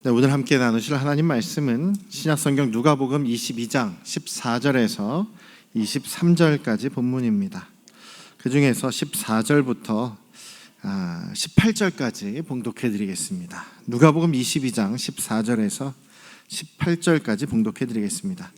네, 오늘 함께 나누실 하나님 말씀은 신약성경 누가복음 22장 14절에서 23절까지 본문입니다. 그 중에서 14절부터 18절까지 봉독해 드리겠습니다. 누가복음 22장 14절에서 18절까지 봉독해 드리겠습니다.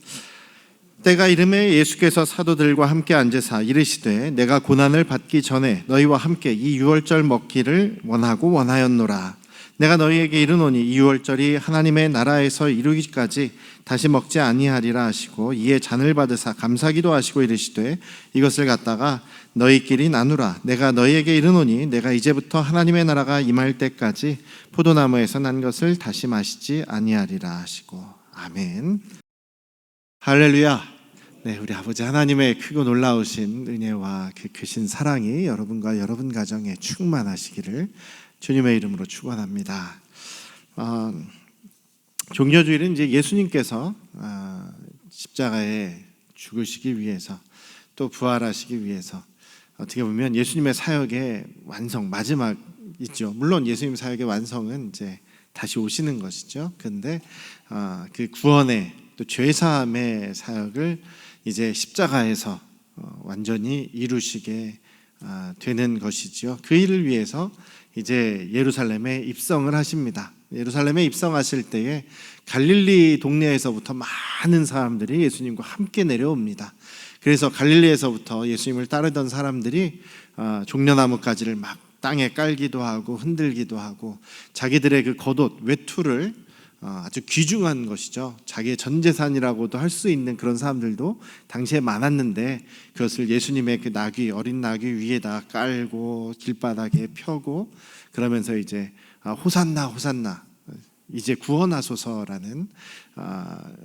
때가 이르매 예수께서 사도들과 함께 앉으사 이르시되 내가 고난을 받기 전에 너희와 함께 이 유월절 먹기를 원하였노라. 내가 너희에게 이르노니 이 유월절이 하나님의 나라에서 이루기까지 다시 먹지 아니하리라 하시고 이에 잔을 받으사 감사기도 하시고 이르시되 이것을 갖다가 너희끼리 나누라. 내가 너희에게 이르노니 내가 이제부터 하나님의 나라가 임할 때까지 포도나무에서 난 것을 다시 마시지 아니하리라 하시고. 아멘. 할렐루야. 네, 우리 아버지 하나님의 크고 놀라우신 은혜와 그 크신 사랑이 여러분과 여러분 가정에 충만하시기를 주님의 이름으로 축원합니다. 종려주일은 이제 예수님께서 십자가에 죽으시기 위해서 또 부활하시기 위해서 어떻게 보면 예수님의 사역의 완성 마지막 있죠. 물론 예수님 사역의 완성은 이제 다시 오시는 것이죠. 그런데 그 구원의 또 죄사함의 사역을 이제 십자가에서 완전히 이루시게 되는 것이죠. 그 일을 위해서 이제 예루살렘에 입성을 하십니다. 예루살렘에 입성하실 때에 갈릴리 동네에서부터 많은 사람들이 예수님과 함께 내려옵니다. 그래서 갈릴리에서부터 예수님을 따르던 사람들이 종려나무 가지를 막 땅에 깔기도 하고 흔들기도 하고 자기들의 그 겉옷 외투를 아주 귀중한 것이죠. 자기의 전 재산이라고도 할 수 있는 그런 사람들도 당시에 많았는데 그것을 예수님의 그 나귀, 어린 나귀 위에다 깔고 길바닥에 펴고 그러면서 이제 호산나 호산나 이제 구원하소서라는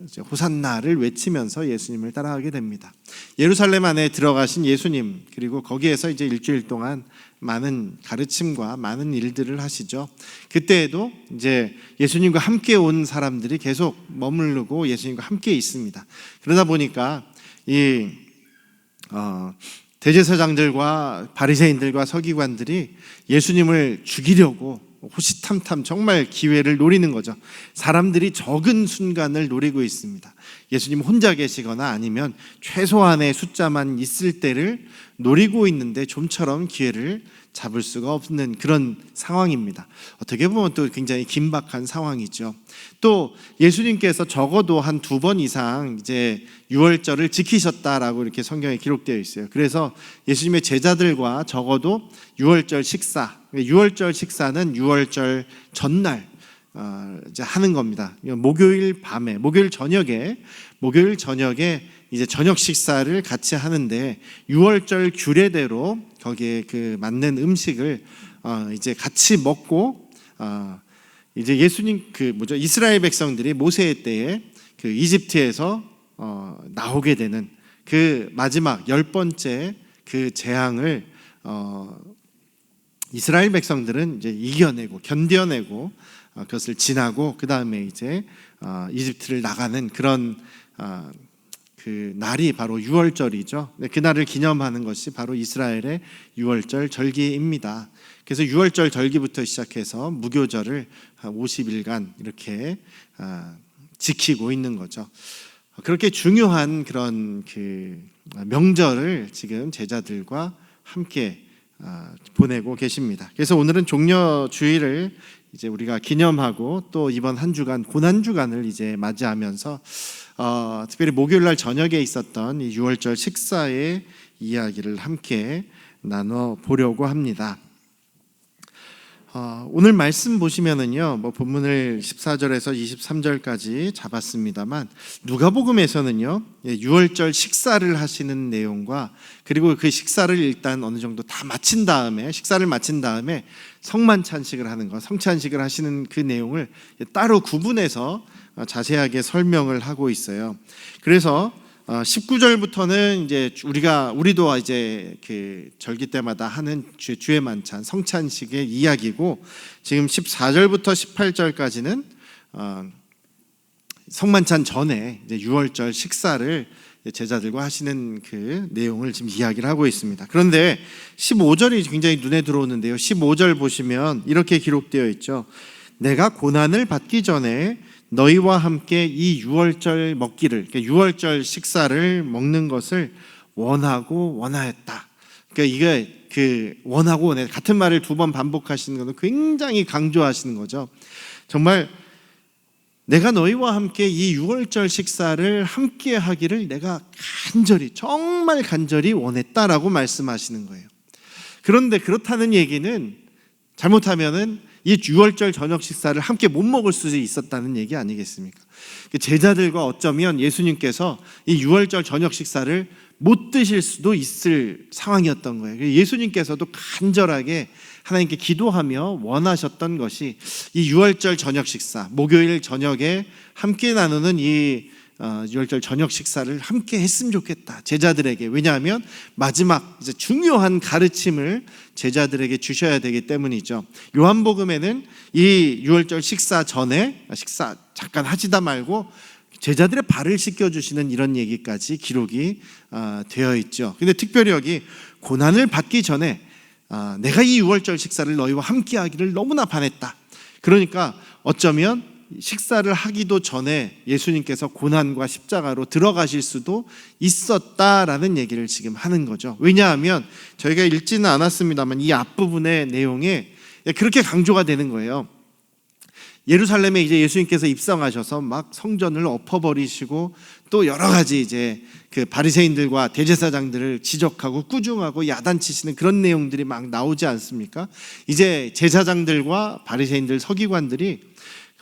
이제 호산나를 외치면서 예수님을 따라가게 됩니다. 예루살렘 안에 들어가신 예수님, 그리고 거기에서 이제 일주일 동안 많은 가르침과 많은 일들을 하시죠. 그때에도 이제 예수님과 함께 온 사람들이 계속 머무르고 예수님과 함께 있습니다. 그러다 보니까 이 대제사장들과 바리새인들과 서기관들이 예수님을 죽이려고 호시탐탐 정말 기회를 노리는 거죠. 사람들이 적은 순간을 노리고 있습니다. 예수님 혼자 계시거나 아니면 최소한의 숫자만 있을 때를 노리고 있는데 좀처럼 기회를 잡을 수가 없는 그런 상황입니다. 어떻게 보면 또 굉장히 긴박한 상황이죠. 또 예수님께서 적어도 한 2번 이상 이제 유월절을 지키셨다라고 이렇게 성경에 기록되어 있어요. 그래서 예수님의 제자들과 적어도 유월절 식사, 유월절 식사는 유월절 전날 이제 하는 겁니다. 목요일 밤에, 목요일 저녁에 이제 저녁 식사를 같이 하는데 유월절 규례대로 거기에 그 맞는 음식을 이제 같이 먹고 이제 예수님 이스라엘 백성들이 모세의 때에 그 이집트에서 나오게 되는 그 마지막 10번째 그 재앙을 이스라엘 백성들은 이제 이겨내고 견뎌내고 그것을 지나고 그 다음에 이제 이집트를 나가는 그런 그 날이 바로 유월절이죠. 그 날을 기념하는 것이 바로 이스라엘의 유월절 절기입니다. 그래서 유월절 절기부터 시작해서 무교절을 50일간 이렇게 지키고 있는 거죠. 그렇게 중요한 그런 그 명절을 지금 제자들과 함께 보내고 계십니다. 그래서 오늘은 종려주일을 이제 우리가 기념하고 또 이번 한 주간 고난주간을 이제 맞이하면서 특별히 목요일날 저녁에 있었던 이 유월절 식사의 이야기를 함께 나눠 보려고 합니다. 오늘 말씀 보시면은요, 본문을 14절에서 23절까지 잡았습니다만 누가복음에서는요, 유월절 식사를 하시는 내용과 그리고 그 식사를 일단 어느 정도 다 마친 다음에 식사를 마친 다음에 성만찬식을 하는 것, 성찬식을 하시는 그 내용을 따로 구분해서 자세하게 설명을 하고 있어요. 그래서 19절부터는 이제 우리도 이제 그 절기 때마다 하는 주의 만찬 성찬식의 이야기고, 지금 14절부터 18절까지는 성만찬 전에 이제 유월절 식사를 제자들과 하시는 그 내용을 지금 이야기를 하고 있습니다. 그런데 15절이 굉장히 눈에 들어오는데요. 15절 보시면 이렇게 기록되어 있죠. 내가 고난을 받기 전에 너희와 함께 이 유월절 먹기를, 유월절 식사를 먹는 것을 원하고 원하였다. 그러니까 이게 원하고 원해, 같은 말을 두 번 반복하시는 것은 굉장히 강조하시는 거죠. 정말 내가 너희와 함께 이 유월절 식사를 함께 하기를 내가 정말 간절히 원했다라고 말씀하시는 거예요. 그런데 그렇다는 얘기는 잘못하면은 이 유월절 저녁 식사를 함께 못 먹을 수 있었다는 얘기 아니겠습니까? 제자들과 어쩌면 예수님께서 이 유월절 저녁 식사를 못 드실 수도 있을 상황이었던 거예요. 예수님께서도 간절하게 하나님께 기도하며 원하셨던 것이 이 유월절 저녁 식사, 목요일 저녁에 함께 나누는 이 유월절 저녁 식사를 함께 했으면 좋겠다, 제자들에게. 왜냐하면 마지막 이제 중요한 가르침을 제자들에게 주셔야 되기 때문이죠. 요한복음에는 이 유월절 식사 전에 식사 잠깐 하시다 말고 제자들의 발을 씻겨주시는 이런 얘기까지 기록이 되어 있죠. 근데 특별히 여기 고난을 받기 전에 내가 이 유월절 식사를 너희와 함께 하기를 너무나 바랬다. 그러니까 어쩌면 식사를 하기도 전에 예수님께서 고난과 십자가로 들어가실 수도 있었다라는 얘기를 지금 하는 거죠. 왜냐하면 저희가 읽지는 않았습니다만 이 앞부분의 내용에 그렇게 강조가 되는 거예요. 예루살렘에 이제 예수님께서 입성하셔서 막 성전을 엎어버리시고 또 여러 가지 이제 그 바리새인들과 대제사장들을 지적하고 꾸중하고 야단치시는 그런 내용들이 막 나오지 않습니까? 이제 제사장들과 바리새인들, 서기관들이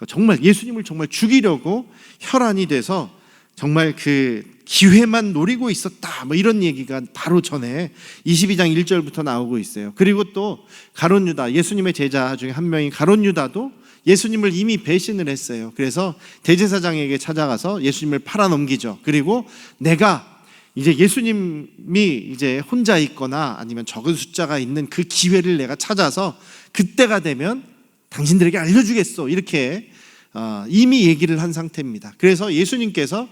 정말 예수님을 정말 죽이려고 혈안이 돼서 정말 그 기회만 노리고 있었다, 뭐 이런 얘기가 바로 전에 22장 1절부터 나오고 있어요. 그리고 또 가룟 유다, 예수님의 제자 중에 한 명인 가룟 유다도 예수님을 이미 배신을 했어요. 그래서 대제사장에게 찾아가서 예수님을 팔아넘기죠. 그리고 내가 이제 예수님이 이제 혼자 있거나 아니면 적은 숫자가 있는 그 기회를 내가 찾아서 그때가 되면 당신들에게 알려주겠어, 이렇게 이미 얘기를 한 상태입니다. 그래서 예수님께서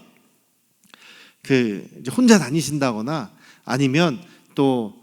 이제 혼자 다니신다거나 아니면 또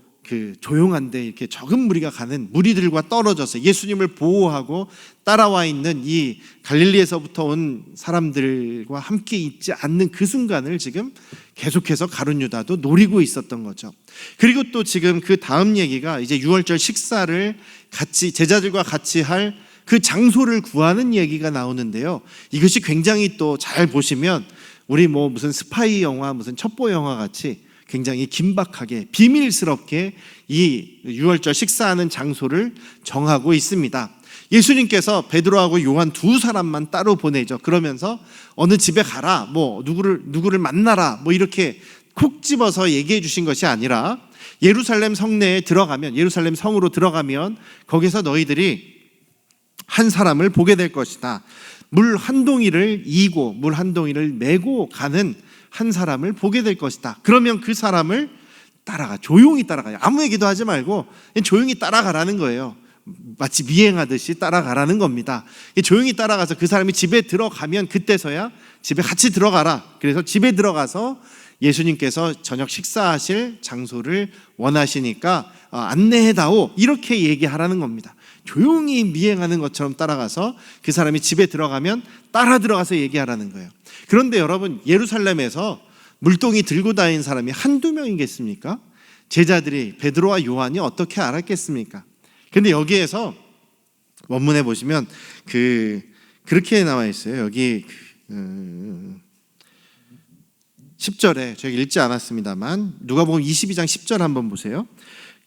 조용한데 이렇게 적은 무리가 가는 무리들과 떨어져서 예수님을 보호하고 따라와 있는 이 갈릴리에서부터 온 사람들과 함께 있지 않는 그 순간을 지금 계속해서 가룟 유다도 노리고 있었던 거죠. 그리고 또 지금 그 다음 얘기가 이제 유월절 식사를 같이 제자들과 같이 할 그 장소를 구하는 얘기가 나오는데요. 이것이 굉장히 또 잘 보시면 우리 뭐 무슨 스파이 영화, 무슨 첩보 영화 같이 굉장히 긴박하게 비밀스럽게 이 유월절 식사하는 장소를 정하고 있습니다. 예수님께서 베드로하고 요한 두 사람만 따로 보내죠. 그러면서 어느 집에 가라, 뭐 누구를 만나라, 뭐 이렇게 콕 집어서 얘기해 주신 것이 아니라 예루살렘 성내에 들어가면, 예루살렘 성으로 들어가면 거기서 너희들이 한 사람을 보게 될 것이다. 물 한 동이를 이고 물 한 동이를 메고 가는 한 사람을 보게 될 것이다. 그러면 그 사람을 따라가, 조용히 따라가요. 아무 얘기도 하지 말고 조용히 따라가라는 거예요. 마치 미행하듯이 따라가라는 겁니다. 조용히 따라가서 그 사람이 집에 들어가면 그때서야 집에 같이 들어가라. 그래서 집에 들어가서 예수님께서 저녁 식사하실 장소를 원하시니까 안내해다오, 이렇게 얘기하라는 겁니다. 조용히 미행하는 것처럼 따라가서 그 사람이 집에 들어가면 따라 들어가서 얘기하라는 거예요. 그런데 여러분, 예루살렘에서 물동이 들고 다니는 사람이 한두 명이겠습니까? 제자들이, 베드로와 요한이 어떻게 알았겠습니까? 근데 여기에서 원문에 보시면 그렇게 나와 있어요. 여기 10절에 저희 읽지 않았습니다만 누가복음 22장 10절 한번 보세요.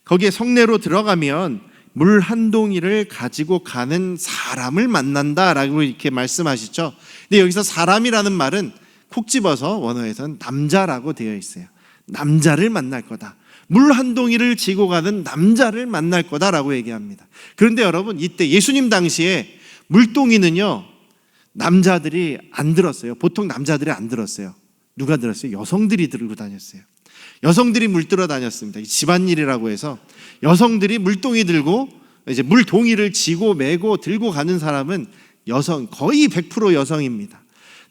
거기에 성내로 들어가면 물 한 동이를 가지고 가는 사람을 만난다라고 이렇게 말씀하시죠. 근데 여기서 사람이라는 말은 콕 집어서 원어에서는 남자라고 되어 있어요. 남자를 만날 거다. 물 한 동이를 지고 가는 남자를 만날 거다라고 얘기합니다. 그런데 여러분, 이때 예수님 당시에 물동이는요, 남자들이 안 들었어요. 보통 남자들이 안 들었어요. 누가 들었어요? 여성들이 들고 다녔어요. 여성들이 물 들어 다녔습니다. 집안일이라고 해서 여성들이 물동이 들고 이제 물동이를 지고 메고 들고 가는 사람은 여성, 거의 100% 여성입니다.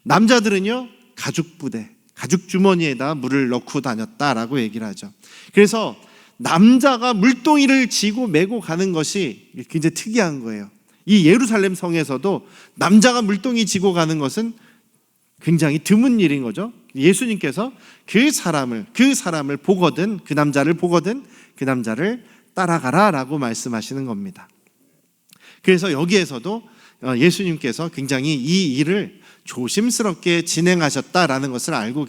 남자들은요, 가죽부대, 가죽주머니에다 물을 넣고 다녔다라고 얘기를 하죠. 그래서 남자가 물동이를 지고 메고 가는 것이 굉장히 특이한 거예요. 이 예루살렘 성에서도 남자가 물동이 지고 가는 것은 굉장히 드문 일인 거죠. 예수님께서 그 사람을 보거든, 그 남자를 보거든 그 남자를 따라가라라고 말씀하시는 겁니다. 그래서 여기에서도 예수님께서 굉장히 이 일을 조심스럽게 진행하셨다라는 것을 알고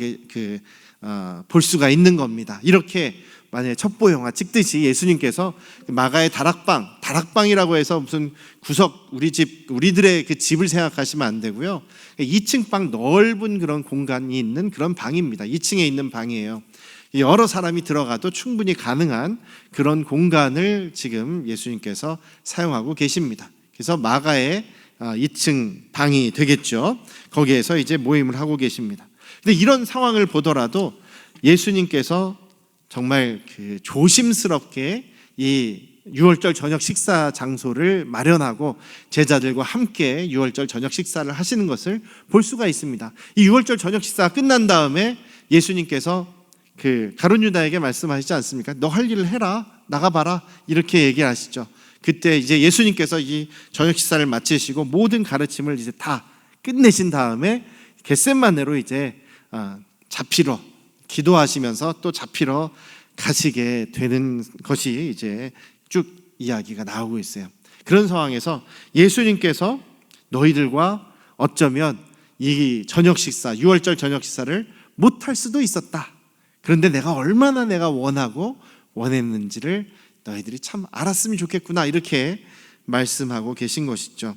볼 수가 있는 겁니다. 이렇게 만약에 첩보 영화 찍듯이 예수님께서 마가의 다락방이라고 해서 무슨 구석 우리들의 그 집을 생각하시면 안 되고요. 2층 방, 넓은 그런 공간이 있는 그런 방입니다. 2층에 있는 방이에요. 여러 사람이 들어가도 충분히 가능한 그런 공간을 지금 예수님께서 사용하고 계십니다. 그래서 마가의 2층 방이 되겠죠. 거기에서 이제 모임을 하고 계십니다. 근데 이런 상황을 보더라도 예수님께서 정말 조심스럽게 이 유월절 저녁 식사 장소를 마련하고 제자들과 함께 유월절 저녁 식사를 하시는 것을 볼 수가 있습니다. 이 유월절 저녁 식사가 끝난 다음에 예수님께서 가룟 유다에게 말씀하시지 않습니까? 너 할 일을 해라, 나가봐라, 이렇게 얘기하시죠. 그때 이제 예수님께서 이 저녁 식사를 마치시고 모든 가르침을 이제 다 끝내신 다음에 겟셋마네로 이제 잡히러 기도하시면서 또 잡히러 가시게 되는 것이 이제 쭉 이야기가 나오고 있어요. 그런 상황에서 예수님께서 너희들과 어쩌면 이 저녁 식사, 유월절 저녁 식사를 못할 수도 있었다. 그런데 내가 얼마나 원했는지를 너희들이 참 알았으면 좋겠구나, 이렇게 말씀하고 계신 것이죠.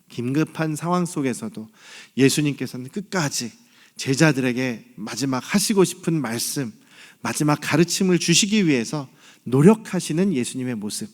긴급한 상황 속에서도 예수님께서는 끝까지 제자들에게 마지막 하시고 싶은 말씀, 마지막 가르침을 주시기 위해서 노력하시는 예수님의 모습,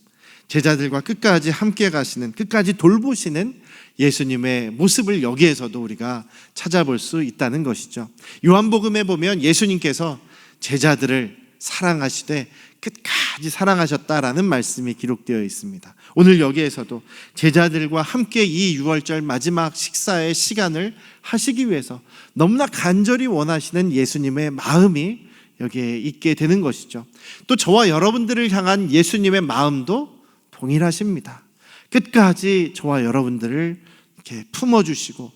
제자들과 끝까지 함께 가시는, 끝까지 돌보시는 예수님의 모습을 여기에서도 우리가 찾아볼 수 있다는 것이죠. 요한복음에 보면 예수님께서 제자들을 사랑하시되 끝까지 사랑하셨다라는 말씀이 기록되어 있습니다. 오늘 여기에서도 제자들과 함께 이 유월절 마지막 식사의 시간을 하시기 위해서 너무나 간절히 원하시는 예수님의 마음이 여기에 있게 되는 것이죠. 또 저와 여러분들을 향한 예수님의 마음도 동일하십니다. 끝까지 저와 여러분들을 이렇게 품어주시고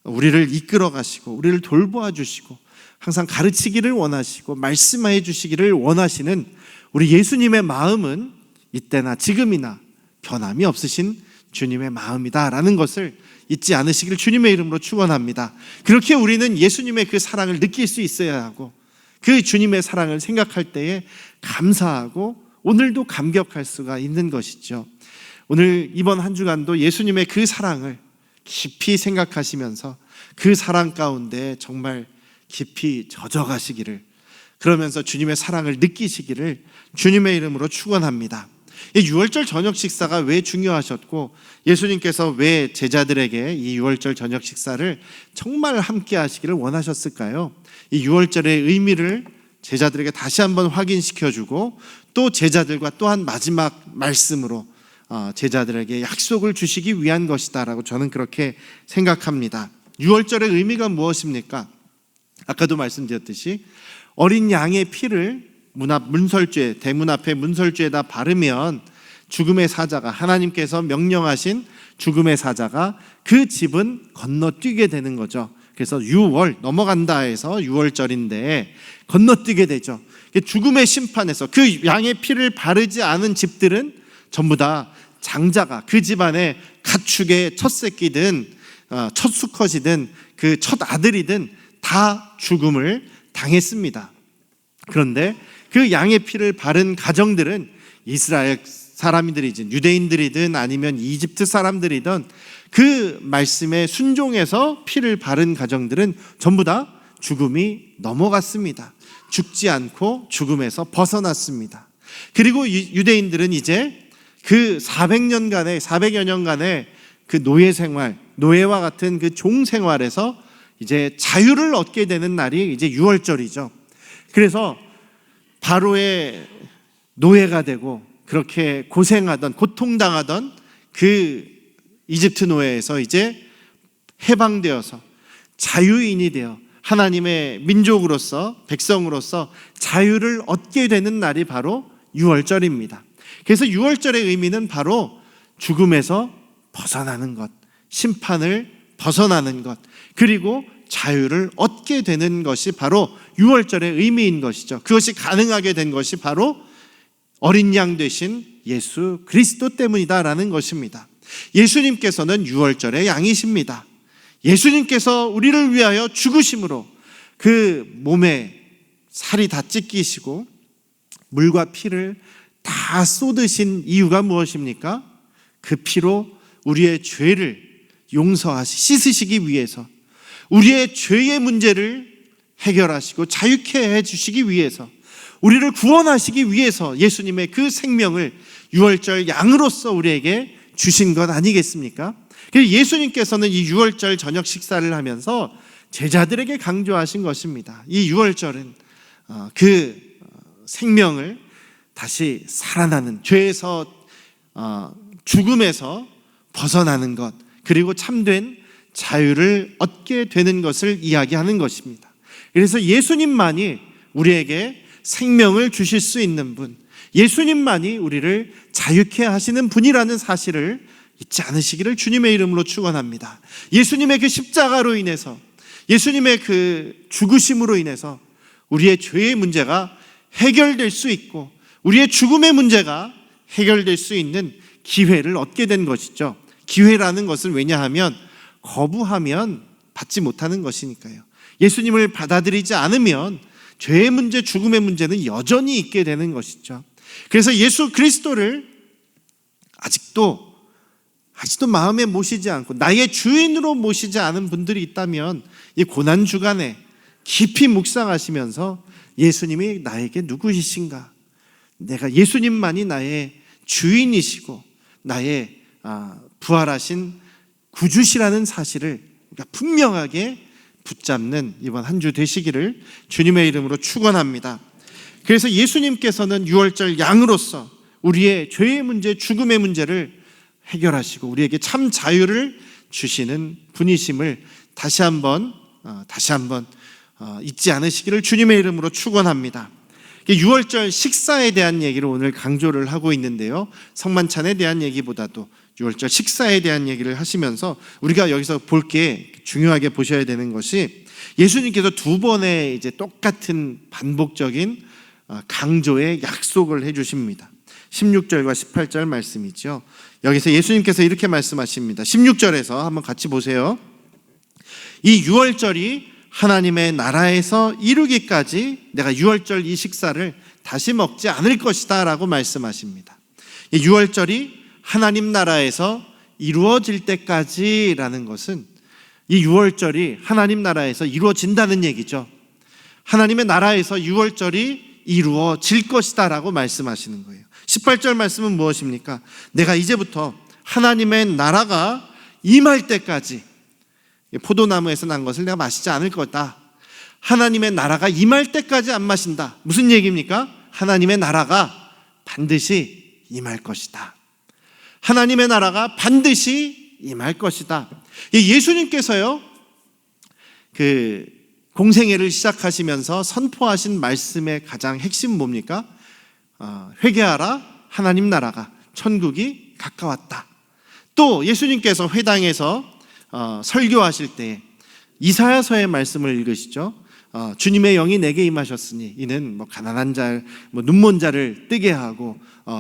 우리를 이끌어 가시고 우리를 돌보아 주시고 항상 가르치기를 원하시고 말씀해 주시기를 원하시는 우리 예수님의 마음은 이때나 지금이나 변함이 없으신 주님의 마음이다라는 것을 잊지 않으시기를 주님의 이름으로 축원합니다. 그렇게 우리는 예수님의 그 사랑을 느낄 수 있어야 하고 그 주님의 사랑을 생각할 때에 감사하고 오늘도 감격할 수가 있는 것이죠. 오늘 이번 한 주간도 예수님의 그 사랑을 깊이 생각하시면서 그 사랑 가운데 정말 깊이 젖어가시기를, 그러면서 주님의 사랑을 느끼시기를 주님의 이름으로 축원합니다. 이 유월절 저녁 식사가 왜 중요하셨고 예수님께서 왜 제자들에게 이 유월절 저녁 식사를 정말 함께 하시기를 원하셨을까요? 이 유월절의 의미를 제자들에게 다시 한번 확인시켜주고 또 제자들과 또한 마지막 말씀으로 제자들에게 약속을 주시기 위한 것이다라고 저는 그렇게 생각합니다. 유월절의 의미가 무엇입니까? 아까도 말씀드렸듯이 어린 양의 피를 대문 앞에 문설주에다 바르면 죽음의 사자가, 하나님께서 명령하신 죽음의 사자가 그 집은 건너뛰게 되는 거죠. 그래서 유월, 넘어간다 해서 유월절인데 건너뛰게 되죠. 죽음의 심판에서 그 양의 피를 바르지 않은 집들은 전부 다 장자가, 그 집안의 가축의 첫 새끼든 첫 수컷이든 그 첫 아들이든 다 죽음을 당했습니다. 그런데 그 양의 피를 바른 가정들은 이스라엘 사람들이든 유대인들이든 아니면 이집트 사람들이든 그 말씀에 순종해서 피를 바른 가정들은 전부 다 죽음이 넘어갔습니다. 죽지 않고 죽음에서 벗어났습니다. 그리고 유대인들은 이제 그 400여 년간의 그 노예 생활, 노예와 같은 그 종 생활에서 이제 자유를 얻게 되는 날이 이제 유월절이죠. 그래서 바로의 노예가 되고 그렇게 고통당하던 그 이집트 노예에서 이제 해방되어서 자유인이 되어 하나님의 민족으로서, 백성으로서 자유를 얻게 되는 날이 바로 유월절입니다. 그래서 유월절의 의미는 바로 죽음에서 벗어나는 것, 심판을 벗어나는 것, 그리고 자유를 얻게 되는 것이 바로 유월절의 의미인 것이죠. 그것이 가능하게 된 것이 바로 어린 양 되신 예수 그리스도 때문이다라는 것입니다. 예수님께서는 유월절의 양이십니다. 예수님께서 우리를 위하여 죽으심으로 그 몸에 살이 다 찢기시고 물과 피를 다 쏟으신 이유가 무엇입니까? 그 피로 우리의 죄를 씻으시기 위해서, 우리의 죄의 문제를 해결하시고 자유케 해주시기 위해서, 우리를 구원하시기 위해서 예수님의 그 생명을 유월절 양으로서 우리에게 주신 것 아니겠습니까? 그래서 예수님께서는 이 유월절 저녁 식사를 하면서 제자들에게 강조하신 것입니다. 이 유월절은 그 생명을 다시 살아나는, 죄에서 죽음에서 벗어나는 것, 그리고 참된 자유를 얻게 되는 것을 이야기하는 것입니다. 그래서 예수님만이 우리에게 생명을 주실 수 있는 분, 예수님만이 우리를 자유케 하시는 분이라는 사실을 잊지 않으시기를 주님의 이름으로 축원합니다. 예수님의 그 십자가로 인해서, 예수님의 그 죽으심으로 인해서 우리의 죄의 문제가 해결될 수 있고 우리의 죽음의 문제가 해결될 수 있는 기회를 얻게 된 것이죠. 기회라는 것은 왜냐하면 거부하면 받지 못하는 것이니까요. 예수님을 받아들이지 않으면 죄의 문제, 죽음의 문제는 여전히 있게 되는 것이죠. 그래서 예수 그리스도를 아직도 마음에 모시지 않고 나의 주인으로 모시지 않은 분들이 있다면 이 고난 주간에 깊이 묵상하시면서 예수님이 나에게 누구이신가, 내가 예수님만이 나의 주인이시고 나의 부활하신 구주시라는 사실을 분명하게 붙잡는 이번 한 주 되시기를 주님의 이름으로 축원합니다. 그래서 예수님께서는 유월절 양으로서 우리의 죄의 문제, 죽음의 문제를 해결하시고 우리에게 참 자유를 주시는 분이심을 다시 한번 잊지 않으시기를 주님의 이름으로 축원합니다. 유월절 식사에 대한 얘기를 오늘 강조를 하고 있는데요, 성만찬에 대한 얘기보다도 유월절 식사에 대한 얘기를 하시면서 우리가 여기서 볼 게 중요하게 보셔야 되는 것이 예수님께서 두 번의 이제 똑같은 반복적인 강조의 약속을 해주십니다. 16절과 18절 말씀이죠. 여기서 예수님께서 이렇게 말씀하십니다. 16절에서 한번 같이 보세요. 이 유월절이 하나님의 나라에서 이루기까지 내가 유월절 이 식사를 다시 먹지 않을 것이다 라고 말씀하십니다. 이 유월절이 하나님 나라에서 이루어질 때까지라는 것은 이 유월절이 하나님 나라에서 이루어진다는 얘기죠. 하나님의 나라에서 유월절이 이루어질 것이다 라고 말씀하시는 거예요. 18절 말씀은 무엇입니까? 내가 이제부터 하나님의 나라가 임할 때까지 포도나무에서 난 것을 내가 마시지 않을 거다. 하나님의 나라가 임할 때까지 안 마신다. 무슨 얘기입니까? 하나님의 나라가 반드시 임할 것이다. 하나님의 나라가 반드시 임할 것이다. 예수님께서요, 그 공생애를 시작하시면서 선포하신 말씀의 가장 핵심 뭡니까? 회개하라, 하나님 나라가, 천국이 가까웠다. 또 예수님께서 회당에서 설교하실 때 이사야서의 말씀을 읽으시죠. 주님의 영이 내게 임하셨으니 이는 가난한 자, 눈먼 자를 뜨게 하고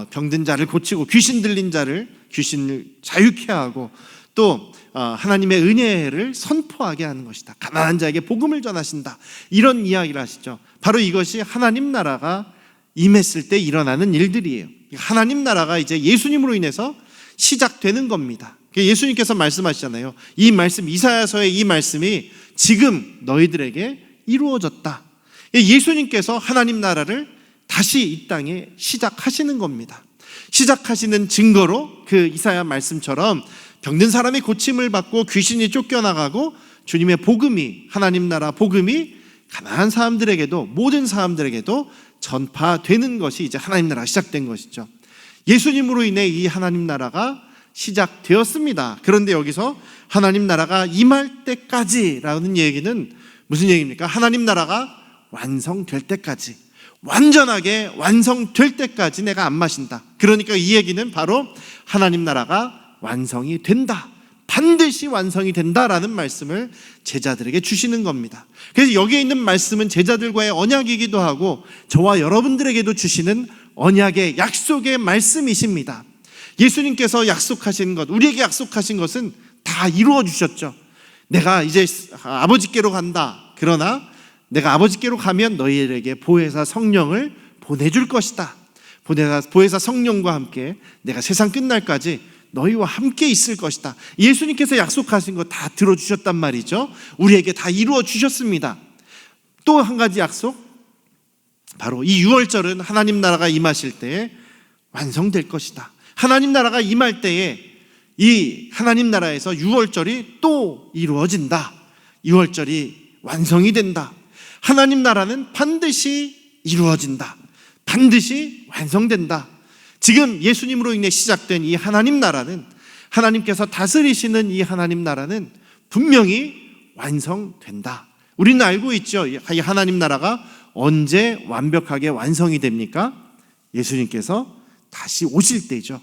병든 자를 고치고 귀신 들린 자를 귀신을 자유케 하고 또 하나님의 은혜를 선포하게 하는 것이다. 가난한 자에게 복음을 전하신다. 이런 이야기를 하시죠. 바로 이것이 하나님 나라가 임했을 때 일어나는 일들이에요. 하나님 나라가 이제 예수님으로 인해서 시작되는 겁니다. 예수님께서 말씀하시잖아요. 이 말씀, 이사야서의 이 말씀이 지금 너희들에게 이루어졌다. 예수님께서 하나님 나라를 다시 이 땅에 시작하시는 겁니다. 시작하시는 증거로 그 이사야 말씀처럼 병든 사람이 고침을 받고 귀신이 쫓겨나가고 주님의 복음이, 하나님 나라 복음이 가난한 사람들에게도, 모든 사람들에게도 전파되는 것이 이제 하나님 나라가 시작된 것이죠. 예수님으로 인해 이 하나님 나라가 시작되었습니다. 그런데 여기서 하나님 나라가 임할 때까지라는 얘기는 무슨 얘기입니까? 하나님 나라가 완성될 때까지, 완전하게 완성될 때까지 내가 안 마신다. 그러니까 이 얘기는 바로 하나님 나라가 완성이 된다. 반드시 완성이 된다라는 말씀을 제자들에게 주시는 겁니다. 그래서 여기에 있는 말씀은 제자들과의 언약이기도 하고 저와 여러분들에게도 주시는 언약의 약속의 말씀이십니다. 예수님께서 약속하신 것, 우리에게 약속하신 것은 다 이루어 주셨죠. 내가 이제 아버지께로 간다. 그러나 내가 아버지께로 가면 너희에게 보혜사 성령을 보내줄 것이다. 보혜사 성령과 함께 내가 세상 끝날까지 너희와 함께 있을 것이다. 예수님께서 약속하신 거 다 들어주셨단 말이죠. 우리에게 다 이루어 주셨습니다. 또 한 가지 약속, 바로 이 유월절은 하나님 나라가 임하실 때에 완성될 것이다. 하나님 나라가 임할 때에 이 하나님 나라에서 유월절이 또 이루어진다. 유월절이 완성이 된다. 하나님 나라는 반드시 이루어진다. 반드시 완성된다. 지금 예수님으로 인해 시작된 이 하나님 나라는, 하나님께서 다스리시는 이 하나님 나라는 분명히 완성된다. 우리는 알고 있죠. 이 하나님 나라가 언제 완벽하게 완성이 됩니까? 예수님께서 다시 오실 때죠.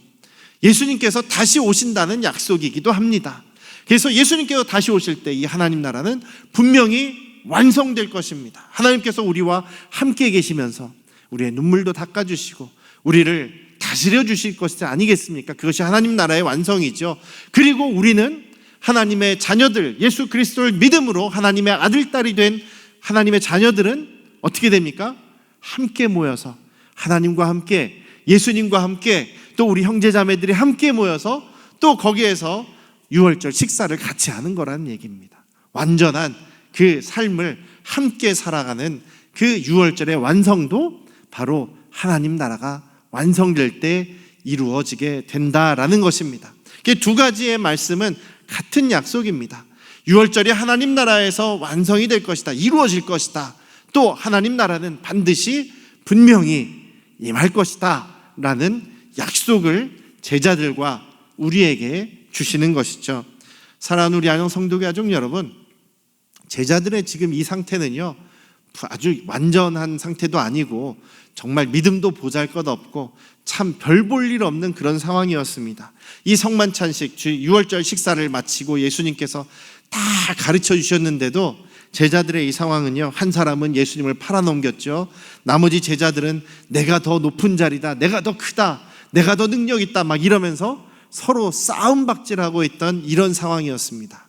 예수님께서 다시 오신다는 약속이기도 합니다. 그래서 예수님께서 다시 오실 때 이 하나님 나라는 분명히 완성될 것입니다. 하나님께서 우리와 함께 계시면서 우리의 눈물도 닦아주시고 우리를 다스려 주실 것이 아니겠습니까? 그것이 하나님 나라의 완성이죠. 그리고 우리는 하나님의 자녀들, 예수 그리스도를 믿음으로 하나님의 아들, 딸이 된 하나님의 자녀들은 어떻게 됩니까? 함께 모여서 하나님과 함께, 예수님과 함께, 또 우리 형제자매들이 함께 모여서 또 거기에서 유월절 식사를 같이 하는 거라는 얘기입니다. 완전한 그 삶을 함께 살아가는 그 유월절의 완성도 바로 하나님 나라가 완성될 때 이루어지게 된다라는 것입니다. 두 가지의 말씀은 같은 약속입니다. 유월절이 하나님 나라에서 완성이 될 것이다. 이루어질 것이다. 또 하나님 나라는 반드시 분명히 임할 것이다 라는 약속을 제자들과 우리에게 주시는 것이죠. 사랑하는 우리 안녕 성도 가족 여러분, 제자들의 지금 이 상태는요, 아주 완전한 상태도 아니고 정말 믿음도 보잘것없고 참 별 볼 일 없는 그런 상황이었습니다. 이 성만찬식, 유월절 식사를 마치고 예수님께서 다 가르쳐 주셨는데도 제자들의 이 상황은요, 한 사람은 예수님을 팔아넘겼죠. 나머지 제자들은 내가 더 높은 자리다, 내가 더 크다, 내가 더 능력 있다 막 이러면서 서로 싸움박질하고 있던 이런 상황이었습니다.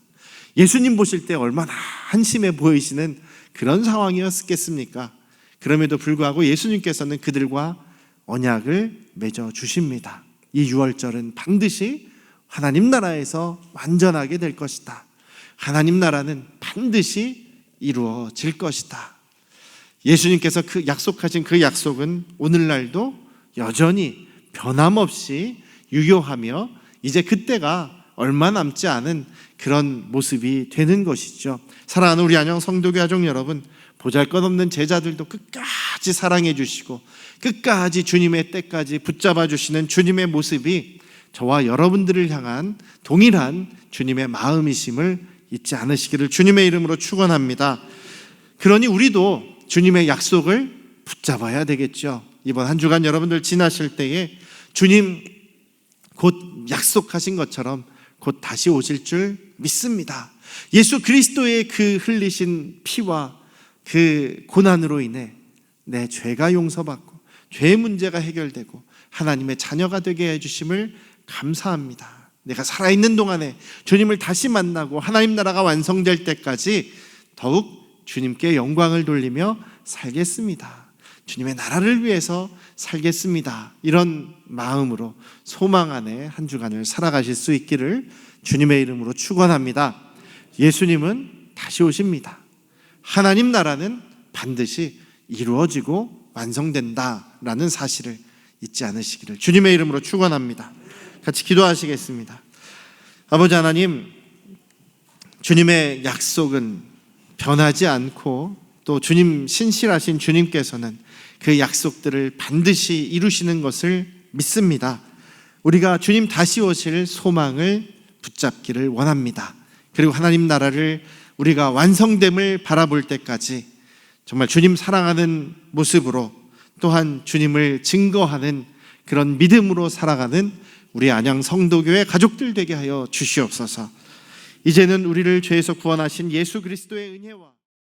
예수님 보실 때 얼마나 한심해 보이시는 그런 상황이었겠습니까? 그럼에도 불구하고 예수님께서는 그들과 언약을 맺어 주십니다. 이 유월절은 반드시 하나님 나라에서 완전하게 될 것이다. 하나님 나라는 반드시 이루어질 것이다. 예수님께서 그 약속하신 그 약속은 오늘날도 여전히 변함없이 유효하며 이제 그때가 얼마 남지 않은 그런 모습이 되는 것이죠. 사랑하는 우리 안녕 성도교 가족 여러분, 보잘것없는 제자들도 끝까지 사랑해 주시고 끝까지 주님의 때까지 붙잡아 주시는 주님의 모습이 저와 여러분들을 향한 동일한 주님의 마음이심을 잊지 않으시기를 주님의 이름으로 축원합니다. 그러니 우리도 주님의 약속을 붙잡아야 되겠죠. 이번 한 주간 여러분들 지나실 때에 주님 곧 약속하신 것처럼 곧 다시 오실 줄 믿습니다. 예수 그리스도의 그 흘리신 피와 그 고난으로 인해 내 죄가 용서받고 죄의 문제가 해결되고 하나님의 자녀가 되게 해주심을 감사합니다. 내가 살아있는 동안에 주님을 다시 만나고 하나님 나라가 완성될 때까지 더욱 주님께 영광을 돌리며 살겠습니다. 주님의 나라를 위해서 살겠습니다. 이런 마음으로 소망 안에 한 주간을 살아가실 수 있기를 주님의 이름으로 축원합니다. 예수님은 다시 오십니다. 하나님 나라는 반드시 이루어지고 완성된다라는 사실을 잊지 않으시기를 주님의 이름으로 축원합니다. 같이 기도하시겠습니다. 아버지 하나님, 주님의 약속은 변하지 않고 또 주님 신실하신 주님께서는 그 약속들을 반드시 이루시는 것을 믿습니다. 우리가 주님 다시 오실 소망을 붙잡기를 원합니다. 그리고 하나님 나라를 우리가 완성됨을 바라볼 때까지 정말 주님 사랑하는 모습으로 또한 주님을 증거하는 그런 믿음으로 살아가는 우리 안양 성도교회 가족들 되게 하여 주시옵소서. 이제는 우리를 죄에서 구원하신 예수 그리스도의 은혜와